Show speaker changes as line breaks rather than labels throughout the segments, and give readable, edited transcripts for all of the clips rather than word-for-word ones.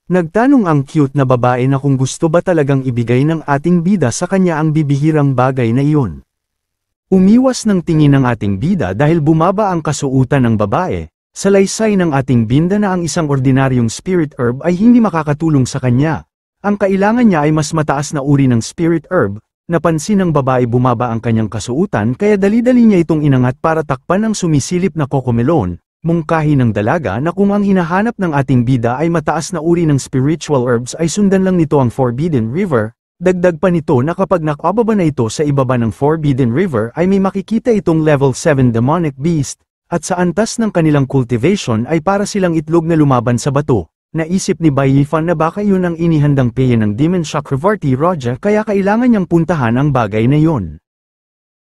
Nagtanong ang cute na babae na kung gusto ba talagang ibigay ng ating bida sa kanya ang bibihirang bagay na iyon. Umiwas ng tingin ng ating bida dahil bumaba ang kasuutan ng babae, salaysay ng ating binda na ang isang ordinaryong spirit herb ay hindi makakatulong sa kanya. Ang kailangan niya ay mas mataas na uri ng spirit herb. Napansin ng babae bumaba ang kanyang kasuutan kaya dali-dali niya itong inangat para takpan ang sumisilip na kokomelon. Mungkahi ng dalaga na kung ang hinahanap ng ating bida ay mataas na uri ng spiritual herbs ay sundan lang nito ang Forbidden River, dagdag pa nito na kapag nakababa na ito sa ibaba ng Forbidden River ay may makikita itong level 7 demonic beast, at sa antas ng kanilang cultivation ay para silang itlog na lumaban sa bato. Naisip ni Baifan na baka yun ang inihandang payan ng Demon Chakravarti Raja kaya kailangan niyang puntahan ang bagay na yun.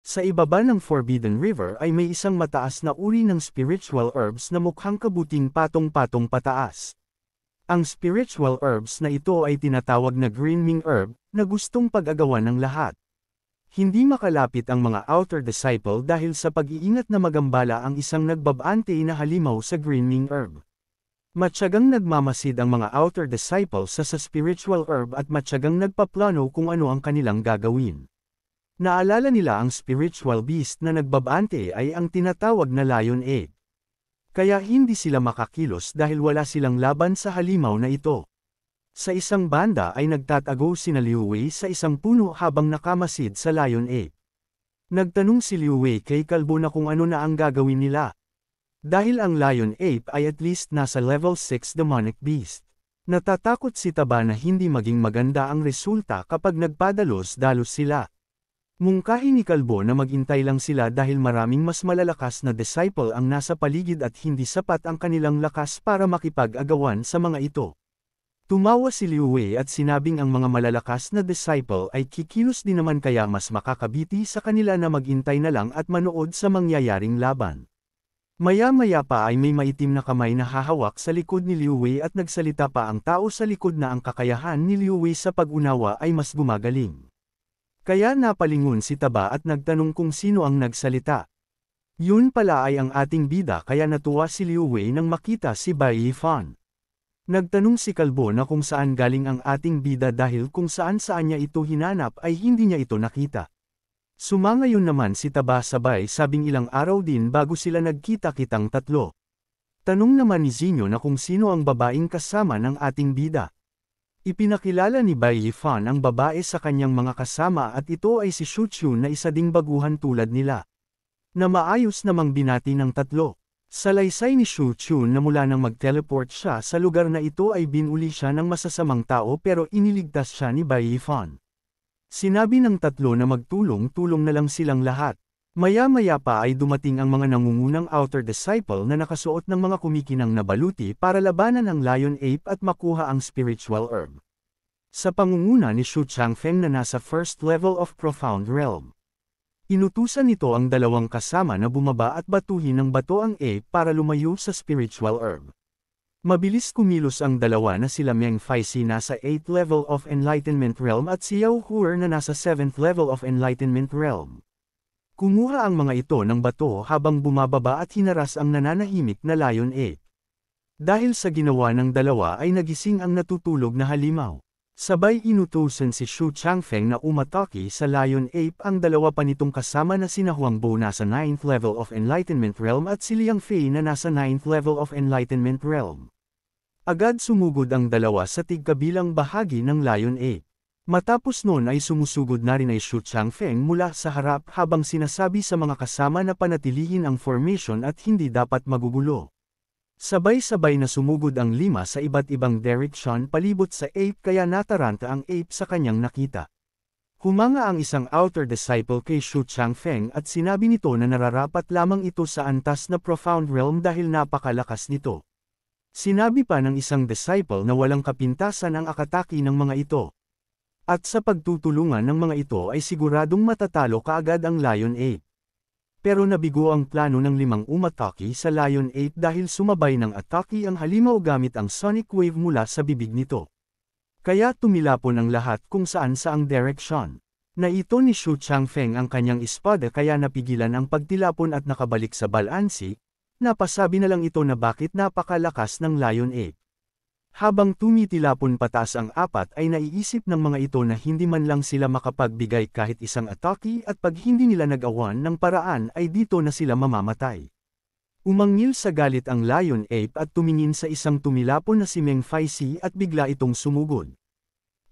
Sa ibaba ng Forbidden River ay may isang mataas na uri ng spiritual herbs na mukhang kabuting patong-patong pataas. Ang spiritual herbs na ito ay tinatawag na Green Ming Herb, na gustong pag-agawan ng lahat. Hindi makalapit ang mga outer disciple dahil sa pag-iingat na magambala ang isang nagbabante na halimaw sa Green Ming Herb. Matyagang nagmamasid ang mga outer disciples sa spiritual herb at matyagang nagpaplano kung ano ang kanilang gagawin. Naalala nila ang spiritual beast na nagbabante ay ang tinatawag na Lion Egg. Kaya hindi sila makakilos dahil wala silang laban sa halimaw na ito. Sa isang banda ay nagtatago sina Liu Wei sa isang puno habang nakamasid sa Lion Egg. Nagtanong si Liu Wei kay Kalbo na kung ano na ang gagawin nila. Dahil ang Lion Ape ay at least nasa level 6 demonic beast. Natatakot si Taba na hindi maging maganda ang resulta kapag nagpadalos-dalos sila. Mungkahi ni Kalbo na maghintay lang sila dahil maraming mas malalakas na disciple ang nasa paligid at hindi sapat ang kanilang lakas para makipag-agawan sa mga ito. Tumawa si Liu Wei at sinabing ang mga malalakas na disciple ay kikilos din naman kaya mas makakabiti sa kanila na maghintay na lang at manood sa mangyayaring laban. Maya-maya pa ay may maitim na kamay na hahawak sa likod ni Liu Wei at nagsalita pa ang tao sa likod na ang kakayahan ni Liu Wei sa pag-unawa ay mas gumagaling. Kaya napalingon si Taba at nagtanong kung sino ang nagsalita. Yun pala ay ang ating bida kaya natuwa si Liu Wei nang makita si Bai Yifan. Nagtanong si Kalbo na kung saan galing ang ating bida dahil kung saan-saan niya ito hinanap ay hindi niya ito nakita. Sumangayon naman si Taba sabay sabing ilang araw din bago sila nagkita-kitang tatlo. Tanong naman ni Zinyo na kung sino ang babaeng kasama ng ating bida. Ipinakilala ni Bai Yifan ang babae sa kanyang mga kasama at ito ay si Shuchun na isa ding baguhan tulad nila. Na maayos namang binati ng tatlo. Salaysay ni Shuchun na mula nang mag-teleport siya sa lugar na ito ay binuli siya ng masasamang tao pero iniligtas siya ni Bai Yifan. Sinabi ng tatlo na magtulong-tulong na lang silang lahat. Maya-maya pa ay dumating ang mga nangungunang outer disciple na nakasuot ng mga kumikinang na baluti para labanan ang Lion Ape at makuha ang spiritual herb. Sa pangunguna ni Shu Changfeng na nasa first level of Profound Realm. Inutusan nito ang dalawang kasama na bumaba at batuhin ng bato ang ape para lumayo sa spiritual herb. Mabilis kumilos ang dalawa na sila Meng Faisi nasa 8th level of Enlightenment Realm at si Yao Huer na nasa 7th level of Enlightenment Realm. Kumuha ang mga ito ng bato habang bumababa at hinaras ang nananahimik na Lion Ape. Dahil sa ginawa ng dalawa ay nagising ang natutulog na halimaw. Sabay inutusan si Shu Changfeng na umatake sa Lion Ape ang dalawa pa nitong kasama na sina Huangbo nasa 9th level of Enlightenment Realm at si Liang Fei na nasa 9th level of Enlightenment Realm. Agad sumugod ang dalawa sa tigkabilang bahagi ng Lion Ape. Matapos noon ay sumusugod na rin ay Shu Changfeng mula sa harap habang sinasabi sa mga kasama na panatilihin ang formation at hindi dapat magugulo. Sabay-sabay na sumugod ang lima sa iba't ibang direction palibot sa ape kaya nataranta ang ape sa kanyang nakita. Humanga ang isang outer disciple kay Shu Changfeng at sinabi nito na nararapat lamang ito sa antas na Profound Realm dahil napakalakas nito. Sinabi pa ng isang disciple na walang kapintasan ang akataki ng mga ito. At sa pagtutulungan ng mga ito ay siguradong matatalo kaagad ang Lion Ape. Pero nabigo ang plano ng limang umatake sa Lion Ape dahil sumabay ng atake ang halimaw gamit ang sonic wave mula sa bibig nito. Kaya tumilapon ang lahat kung saan saang direction. Na ito ni Shu Changfeng ang kanyang espada kaya napigilan ang pagtilapon at nakabalik sa balansi, napasabi na lang ito na bakit napakalakas ng Lion Ape. Habang tumitilapon pataas ang apat ay naiisip ng mga ito na hindi man lang sila makapagbigay kahit isang atake at pag hindi nila nagawan ng paraan ay dito na sila mamamatay. Umangil sa galit ang Lion Ape at tumingin sa isang tumilapon na si Meng Faisi at bigla itong sumugod.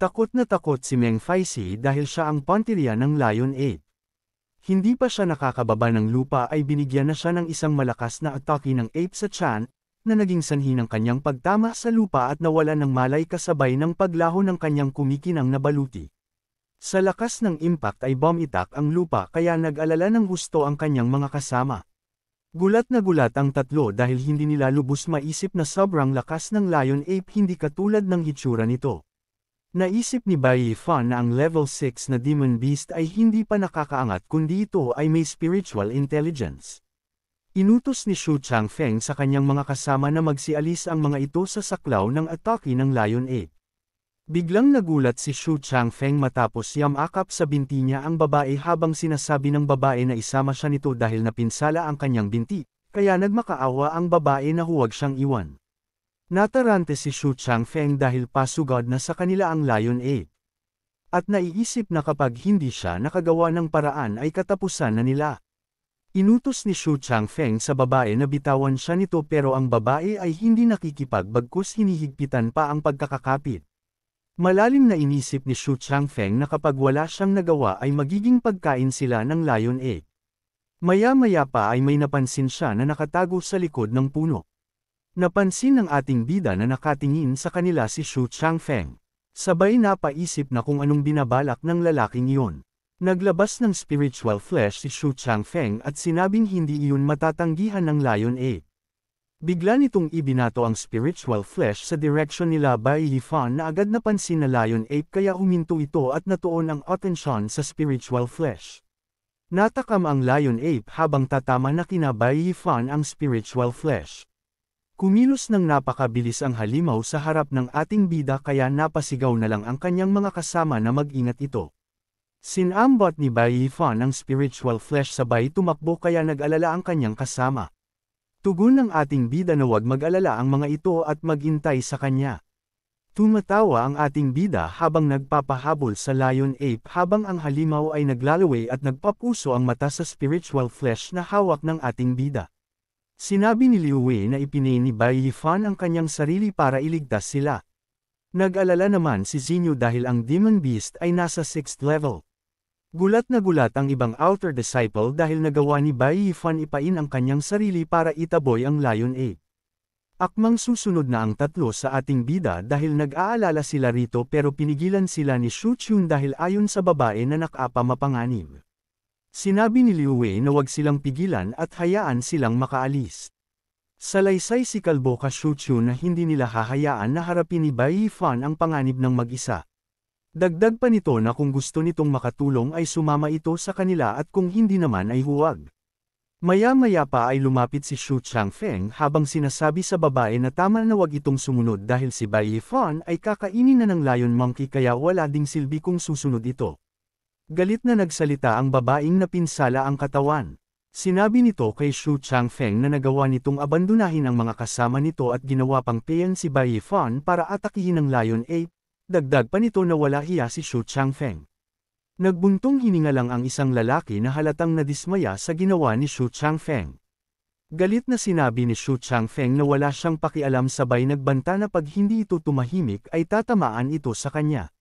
Takot na takot si Meng Faisi dahil siya ang pantirya ng Lion Ape. Hindi pa siya nakakababa ng lupa ay binigyan na siya ng isang malakas na atake ng ape sa tiyan, na naging sanhi ng kanyang pagtama sa lupa at nawala ng malay kasabay ng paglaho ng kanyang kumikinang na baluti. Sa lakas ng impact ay bumitak ang lupa kaya nag-alala ng husto ang kanyang mga kasama. Gulat na gulat ang tatlo dahil hindi nila lubos maisip na sobrang lakas ng Lion Ape hindi katulad ng hitsura nito. Naisip ni Bai Yifan na ang level 6 na Demon Beast ay hindi pa nakakaangat kundi ito ay may spiritual intelligence. Inutos ni Shu Changfeng sa kanyang mga kasama na magsialis ang mga ito sa saklaw ng atake ng Lion Ape. Biglang nagulat si Shu Changfeng matapos yamakap sa binti niya ang babae habang sinasabi ng babae na isama siya nito dahil napinsala ang kanyang binti, kaya nagmakaawa ang babae na huwag siyang iwan. Natarante si Shu Changfeng dahil pasugod na sa kanila ang Lion Ape. At naiisip na kapag hindi siya nakagawa ng paraan ay katapusan na nila. Inutos ni Shu Changfeng sa babae na bitawan siya nito pero ang babae ay hindi nakikipag bagkus hinihigpitan pa ang pagkakakapit. Malalim na inisip ni Shu Changfeng na kapag wala siyang nagawa ay magiging pagkain sila ng Lion Ape. Maya-maya pa ay may napansin siya na nakatago sa likod ng puno. Napansin ng ating bida na nakatingin sa kanila si Shu Changfeng. Sabay napaisip na kung anong binabalak ng lalaking iyon. Naglabas ng spiritual flesh si Shu Changfeng at sinabing hindi iyon matatanggihan ng Lion Ape. Bigla nitong ibinato ang spiritual flesh sa direksyon nila Bai Yifan na agad napansin na Lion Ape kaya huminto ito at natuon ang atensyon sa spiritual flesh. Natakam ang Lion Ape habang tatama na kina Bai Yifan ang spiritual flesh. Kumilos ng napakabilis ang halimaw sa harap ng ating bida kaya napasigaw na lang ang kanyang mga kasama na mag-ingat ito. Sinambot ni Bai Yifan ang spiritual flesh sabay tumakbo kaya nag-alala ang kanyang kasama. Tugon ng ating bida na huwag mag-alala ang mga ito at maghintay sa kanya. Tumatawa ang ating bida habang nagpapahabol sa Lion Ape habang ang halimaw ay naglalaway at nagpapuso ang mata sa spiritual flesh na hawak ng ating bida. Sinabi ni Liu Wei na ipinay ni Bai Yifan ang kanyang sarili para iligtas sila. Nag-alala naman si Zinyu dahil ang Demon Beast ay nasa 6th level. Gulat na gulat ang ibang outer disciple dahil nagawa ni Bai Yifan ipain ang kanyang sarili para itaboy ang Lion Ape. Akmang susunod na ang tatlo sa ating bida dahil nag-aalala sila rito pero pinigilan sila ni Shu Chun dahil ayon sa babae na nakapa mapanganib. Sinabi ni Liu Wei na wag silang pigilan at hayaan silang makaalis. Salaysay si Kalbo ka Shu Chun na hindi nila hahayaan na harapin ni Bai Yifan ang panganib ng mag-isa. Dagdag pa nito na kung gusto nitong makatulong ay sumama ito sa kanila at kung hindi naman ay huwag. Maya-maya pa ay lumapit si Shu Changfeng habang sinasabi sa babae na tama na wag itong sumunod dahil si Bai Yifan ay kakainin na ng Lion Monkey kaya wala ding silbi kung susunod ito. Galit na nagsalita ang babaeng napinsala ang katawan. Sinabi nito kay Shu Changfeng na nagawa nitong abandonahin ang mga kasama nito at ginawa pang payan si Bai Yifan para atakihin ng Lion Ape. Dagdag pa nito na wala hiya si Shu Changfeng. Nagbuntong hininga lang ang isang lalaki na halatang nadismaya sa ginawa ni Shu Changfeng. Galit na sinabi ni Shu Changfeng na wala siyang pakialam sabay nagbanta na pag hindi ito tumahimik ay tatamaan ito sa kanya.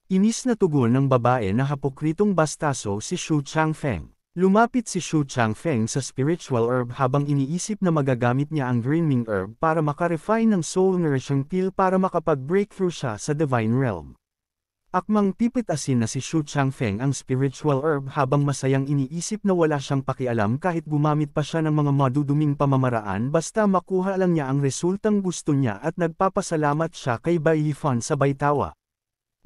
Inis na tugon ng babae na hapokritong bastaso si Shu Changfeng. Lumapit si Shu Changfeng sa spiritual herb habang iniisip na magagamit niya ang Dreaming Herb para makarefine ng Soul Nourishing Pill para makapag-breakthrough siya sa Divine Realm. Akmang pipitasin na si Shu Changfeng ang spiritual herb habang masayang iniisip na wala siyang pakialam kahit gumamit pa siya ng mga maduduming pamamaraan basta makuha lang niya ang resultang gusto niya at nagpapasalamat siya kay Bai Yifan sabay tawa.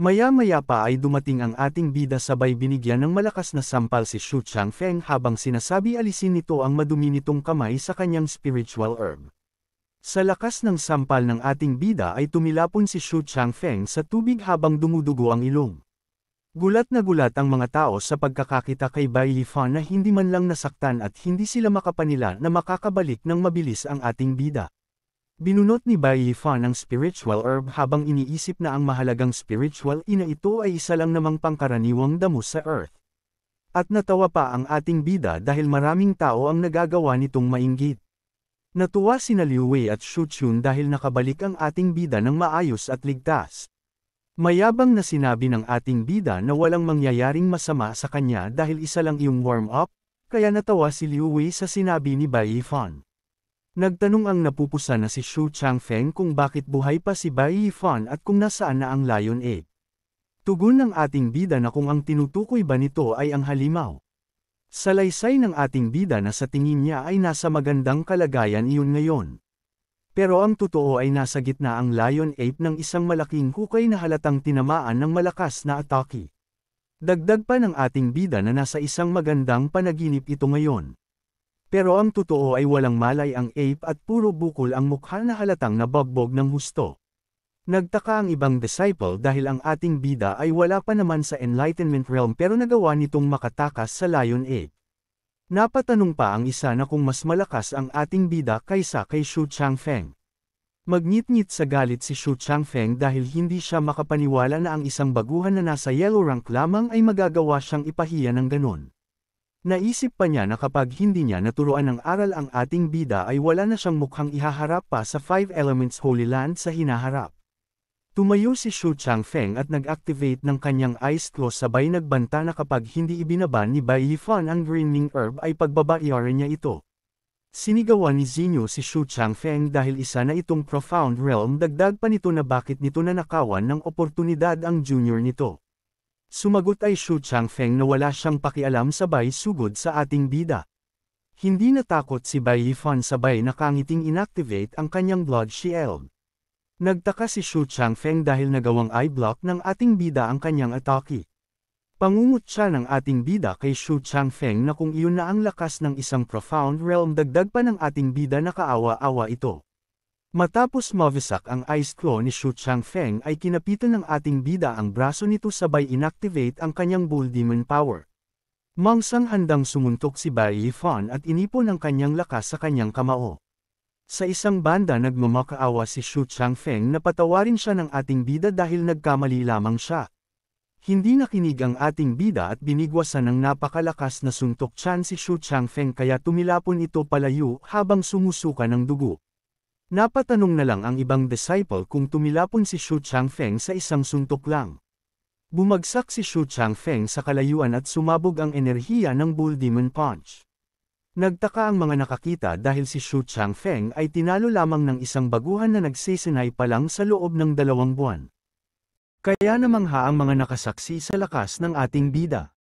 Maya-maya pa ay dumating ang ating bida sabay binigyan ng malakas na sampal si Shu Changfeng habang sinasabi alisin nito ang madumi nitong kamay sa kanyang spiritual herb. Sa lakas ng sampal ng ating bida ay tumilapon si Shu Changfeng sa tubig habang dumudugo ang ilong. Gulat na gulat ang mga tao sa pagkakakita kay Bai Yifan na hindi man lang nasaktan at hindi sila makapanila na makakabalik ng mabilis ang ating bida. Binunot ni Bai Yifan ang spiritual herb habang iniisip na ang mahalagang spiritual ina ito ay isa lang namang pangkaraniwang damo sa Earth. At natawa pa ang ating bida dahil maraming tao ang nagagawa nitong mainggit. Natuwa sina Liu Wei at Shu Chun dahil nakabalik ang ating bida ng maayos at ligtas. Mayabang na sinabi ng ating bida na walang mangyayaring masama sa kanya dahil isa lang iyong warm-up, kaya natawa si Liu Wei sa sinabi ni Bai Yifan. Nagtanong ang napupusa na si Shu Changfeng kung bakit buhay pa si Bai Yifan at kung nasaan na ang Lion Ape. Tugon ng ating bida na kung ang tinutukoy ba nito ay ang halimaw. Salaysay ng ating bida na sa tingin niya ay nasa magandang kalagayan iyon ngayon. Pero ang totoo ay nasa gitna ang Lion Ape ng isang malaking hukay na halatang tinamaan ng malakas na atake. Dagdag pa ng ating bida na nasa isang magandang panaginip ito ngayon. Pero ang totoo ay walang malay ang ape at puro bukol ang mukha na halatang nabagbog ng husto. Nagtaka ang ibang disciple dahil ang ating bida ay wala pa naman sa Enlightenment Realm pero nagawa nitong makatakas sa Lion Ape. Napatanong pa ang isa na kung mas malakas ang ating bida kaysa kay Shu Changfeng. Magngit-ngit sa galit si Shu Changfeng dahil hindi siya makapaniwala na ang isang baguhan na nasa yellow rank lamang ay magagawa siyang ipahiya ng ganon. Naisip pa niya na kapag hindi niya naturuan ng aral ang ating bida ay wala na siyang mukhang ihaharap pa sa Five Elements Holy Land sa hinaharap. Tumayo si Shu Changfeng at nag-activate ng kanyang ice claw sabay nagbanta na kapag hindi ibinaba ni Bai Yifan ang greening herb ay pagbabayaran niya ito. Sinigawan ni Zinyo si Shu Changfeng dahil isa na itong profound realm dagdag pa nito na bakit nito nanakawan ng oportunidad ang junior nito. Sumagot ay Shu Changfeng na wala siyang pakialam sabay sugod sa ating bida. Hindi natakot si Bai Yifan sabay nakangiting inactivate ang kanyang blood shield. Nagtaka si Shu Changfeng dahil nagawang eye block ng ating bida ang kanyang atake. Pangungot siya ng ating bida kay Shu Changfeng na kung iyon na ang lakas ng isang profound realm dagdag pa ng ating bida na kaawa-awa ito. Matapos mavisak ang ice claw ni Shu Changfeng ay kinapitan ng ating bida ang braso nito sabay inactivate ang kanyang bull demon power. Mangsang handang sumuntok si Bai Yifan at inipon ang kanyang lakas sa kanyang kamao. Sa isang banda nagmamakaawa si Shu Changfeng na patawarin siya ng ating bida dahil nagkamali lamang siya. Hindi nakinig ang ating bida at binigwasan ng napakalakas na suntok tiyan si Shu Changfeng kaya tumilapon ito palayo habang sumusuka ng dugo. Napatanong na lang ang ibang disciple kung tumilapon si Shu Changfeng sa isang suntok lang. Bumagsak si Shu Changfeng sa kalayuan at sumabog ang enerhiya ng Bull Demon Punch. Nagtaka ang mga nakakita dahil si Shu Changfeng ay tinalo lamang ng isang baguhan na nagsisinay pa lang sa loob ng 2 buwan. Kaya namangha ang mga nakasaksi sa lakas ng ating bida.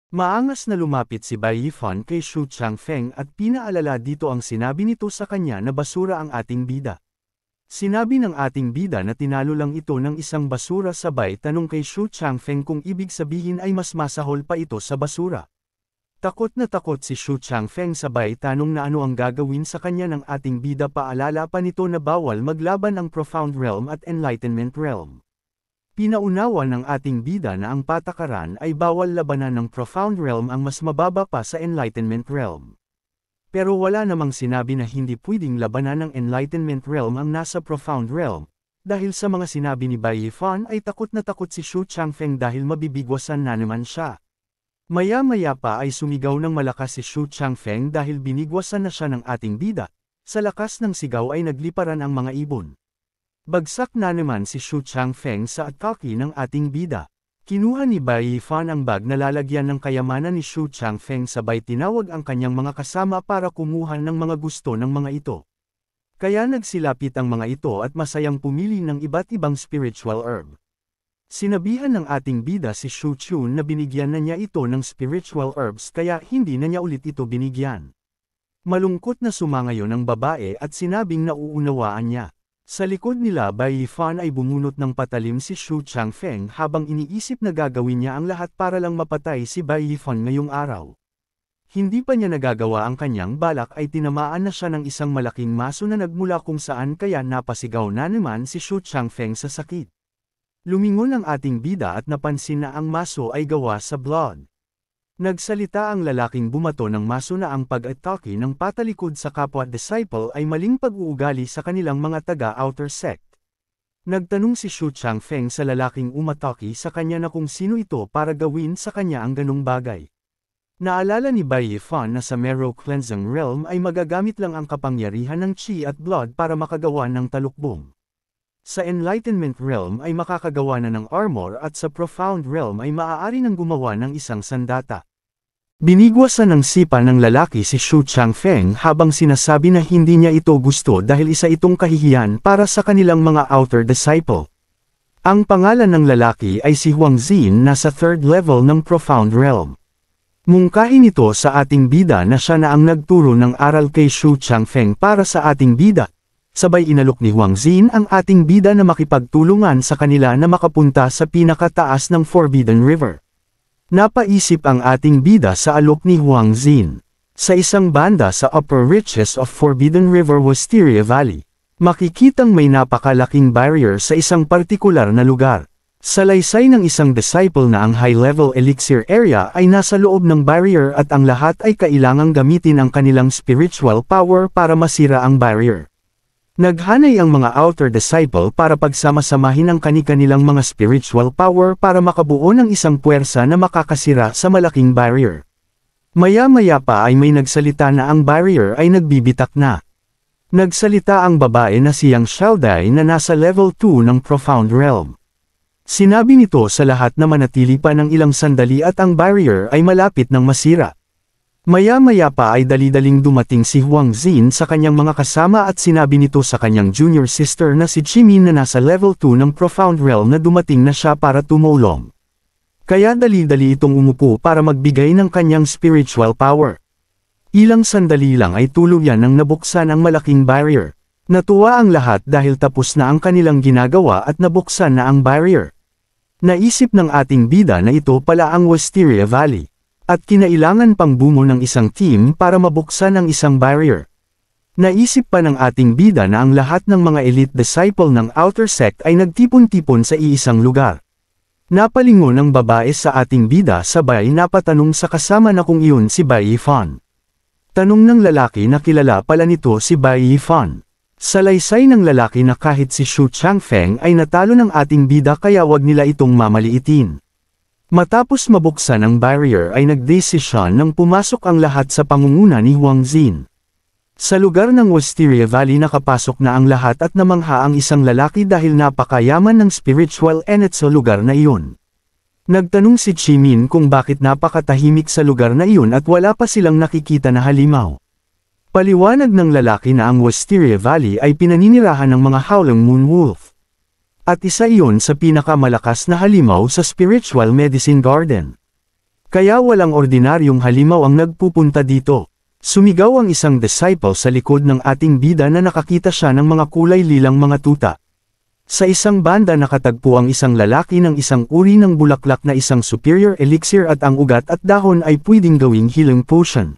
Maangas na lumapit si Bai Yifan kay Shu Changfeng at pinaalala dito ang sinabi nito sa kanya na basura ang ating bida. Sinabi ng ating bida na tinalo lang ito ng isang basura sabay tanong kay Shu Changfeng kung ibig sabihin ay mas masahol pa ito sa basura. Takot na takot si Shu Changfeng sabay tanong na ano ang gagawin sa kanya ng ating bida paalala pa nito na bawal maglaban ang Profound Realm at Enlightenment Realm. Pinaunawa ng ating bida na ang patakaran ay bawal labanan ng Profound Realm ang mas mababa pa sa Enlightenment Realm. Pero wala namang sinabi na hindi pwedeng labanan ng Enlightenment Realm ang nasa Profound Realm. Dahil sa mga sinabi ni Bai Yifan ay takot na takot si Shu Changfeng dahil mabibigwasan na naman siya. Maya-maya pa ay sumigaw ng malakas si Shu Changfeng dahil binigwasan na siya ng ating bida. Sa lakas ng sigaw ay nagliparan ang mga ibon. Bagsak na naman si Shu Changfeng sa atake ng ating bida. Kinuha ni Bai Yifan ang bag na lalagyan ng kayamanan ni Shu Changfeng sabay tinawag ang kanyang mga kasama para kumuha ng mga gusto ng mga ito. Kaya nagsilapit ang mga ito at masayang pumili ng iba't ibang spiritual herb. Sinabihan ng ating bida si Shu Chun na binigyan na niya ito ng spiritual herbs kaya hindi na niya ulit ito binigyan. Malungkot na sumangayon ang babae at sinabing nauunawaan niya. Sa likod nila Bai Yifan ay bumunot ng patalim si Shu Changfeng habang iniisip na gagawin niya ang lahat para lang mapatay si Bai Yifan ngayong araw. Hindi pa niya nagagawa ang kanyang balak ay tinamaan na siya ng isang malaking maso na nagmula kung saan kaya napasigaw na naman si Shu Changfeng sa sakit. Lumingon ang ating bida at napansin na ang maso ay gawa sa blood. Nagsalita ang lalaking bumato ng maso na ang pag-atake ng patalikod sa kapwa disciple ay maling pag-uugali sa kanilang mga taga-outer sect. Nagtanong si Xu Changfeng sa lalaking umatake sa kanya na kung sino ito para gawin sa kanya ang ganong bagay. Naalala ni Bai Yifan na sa Mero Cleansing Realm ay magagamit lang ang kapangyarihan ng Qi at Blood para makagawa ng talukbong. Sa Enlightenment Realm ay makakagawa na ng armor at sa Profound Realm ay maaari nang gumawa ng isang sandata. Binigwasan ng sipa ng lalaki si Xu Changfeng habang sinasabi na hindi niya ito gusto dahil isa itong kahihiyan para sa kanilang mga outer disciple. Ang pangalan ng lalaki ay si Huang Xin na sa 3rd level ng Profound Realm. Mungkahin ito sa ating bida na siya na ang nagturo ng aral kay Xu Changfeng para sa ating bida. Sabay inalok ni Huang Xin ang ating bida na makipagtulungan sa kanila na makapunta sa pinakataas ng Forbidden River. Napaisip ang ating bida sa alok ni Huang Xin. Sa isang banda sa upper reaches of Forbidden River Wisteria Valley, makikitang may napakalaking barrier sa isang partikular na lugar. Salaysay ng isang disciple na ang high-level elixir area ay nasa loob ng barrier at ang lahat ay kailangang gamitin ang kanilang spiritual power para masira ang barrier. Naghanay ang mga outer disciple para pagsama-samahin ang kani-kanilang mga spiritual power para makabuo ng isang puwersa na makakasira sa malaking barrier. Maya-maya pa ay may nagsalita na ang barrier ay nagbibitak na. Nagsalita ang babae na si Yang Xiaodai na nasa level 2 ng Profound Realm. Sinabi nito sa lahat na manatili pa ng ilang sandali at ang barrier ay malapit ng masira. Maya-maya pa ay dali-daling dumating si Huang Xin sa kanyang mga kasama at sinabi nito sa kanyang junior sister na si Jimin na nasa level 2 ng Profound Realm na dumating na siya para tumulong. Kaya dali-dali itong umupo para magbigay ng kanyang spiritual power. Ilang sandali lang ay tuluyan nang nabuksan ang malaking barrier. Natuwa ang lahat dahil tapos na ang kanilang ginagawa at nabuksan na ang barrier. Naisip ng ating bida na ito pala ang Wisteria Valley. At kinailangan pang bumuo ng isang team para mabuksan ang isang barrier. Naisip pa ng ating bida na ang lahat ng mga elite disciple ng outer sect ay nagtipon-tipon sa iisang lugar. Napalingon ng babae sa ating bida sabay napatanong sa kasama na kung iyon si Bai Yifan. Tanong ng lalaki na kilala pala nito si Bai Yifan. Salaysay ng lalaki na kahit si Xu Changfeng ay natalo ng ating bida kaya wag nila itong mamaliitin. Matapos mabuksan ang barrier ay nagdesisyon nang pumasok ang lahat sa pangunguna ni Huang Xin. Sa lugar ng Wisteria Valley nakapasok na ang lahat at namangha ang isang lalaki dahil napakayaman ng spiritual enet sa lugar na iyon. Nagtanong si Jimin kung bakit napakatahimik sa lugar na iyon at wala pa silang nakikita na halimaw. Paliwanag ng lalaki na ang Wisteria Valley ay pinaninirahan ng mga Howling Moon Wolf. At isa iyon sa pinakamalakas na halimaw sa Spiritual Medicine Garden. Kaya walang ordinaryong halimaw ang nagpupunta dito. Sumigaw ang isang disciple sa likod ng ating bida na nakakita siya ng mga kulay lilang mga tuta. Sa isang banda nakatagpo ang isang lalaki ng isang uri ng bulaklak na isang superior elixir at ang ugat at dahon ay pwedeng gawing healing potion.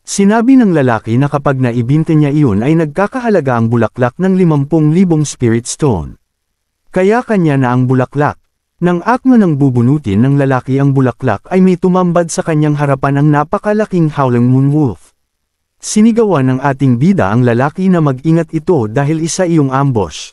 Sinabi ng lalaki na kapag naibinta niya iyon ay nagkakahalaga ang bulaklak ng 50,000 spirit stone. Kaya kanya na ang bulaklak. Nang akma ng bubunutin ng lalaki ang bulaklak ay may tumambad sa kanyang harapan ang napakalaking Howling Moon Wolf. Sinigawan ng ating bida ang lalaki na mag-ingat ito dahil isa iyong ambush.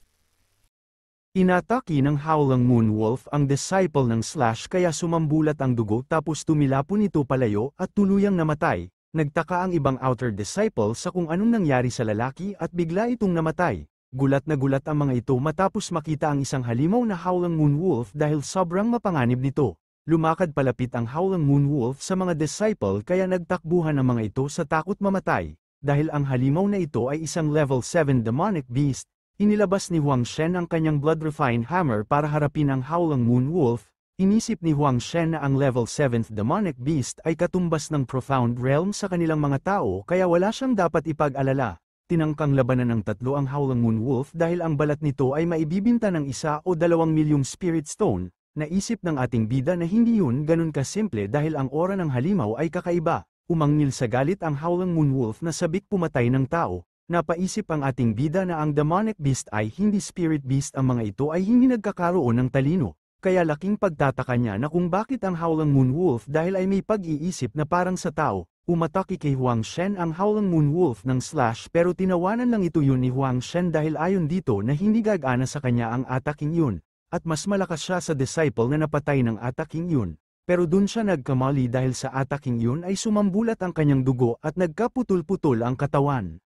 Inatake ng Howling Moon Wolf ang disciple ng Slash kaya sumambulat ang dugo tapos tumilapon ito palayo at tuluyang namatay. Nagtaka ang ibang outer disciple sa kung anong nangyari sa lalaki at bigla itong namatay. Gulat na gulat ang mga ito matapos makita ang isang halimaw na Howling Moon Wolf dahil sobrang mapanganib nito. Lumakad palapit ang Howling Moon Wolf sa mga disciple kaya nagtakbuhan ang mga ito sa takot mamatay. Dahil ang halimaw na ito ay isang level 7 demonic beast, inilabas ni Huang Shen ang kanyang Blood Refine Hammer para harapin ang Howling Moon Wolf. Inisip ni Huang Shen na ang level 7th demonic beast ay katumbas ng Profound Realm sa kanilang mga tao kaya wala siyang dapat ipag-alala. Tinangkang labanan ng tatlo ang Howling Moon Wolf dahil ang balat nito ay maibibinta ng 1 o 2 milyong spirit stone. Naisip ng ating bida na hindi yun ganun kasimple dahil ang aura ng halimaw ay kakaiba. Umangil sa galit ang Howling Moon Wolf na sabik pumatay ng tao. Napaisip ang ating bida na ang demonic beast ay hindi spirit beast ang mga ito ay hindi nagkakaroon ng talino. Kaya laking pagtataka niya na kung bakit ang Howling Moon Wolf dahil ay may pag-iisip na parang sa tao, umatake kay Huang Shen ang Howling Moon Wolf ng slash pero tinawanan lang ito yun ni Huang Shen dahil ayon dito na hindi gagana sa kanya ang ataking yun, at mas malakas siya sa disciple na napatay ng ataking yun. Pero dun siya nagkamali dahil sa ataking yun ay sumambulat ang kanyang dugo at nagkaputol-putol ang katawan.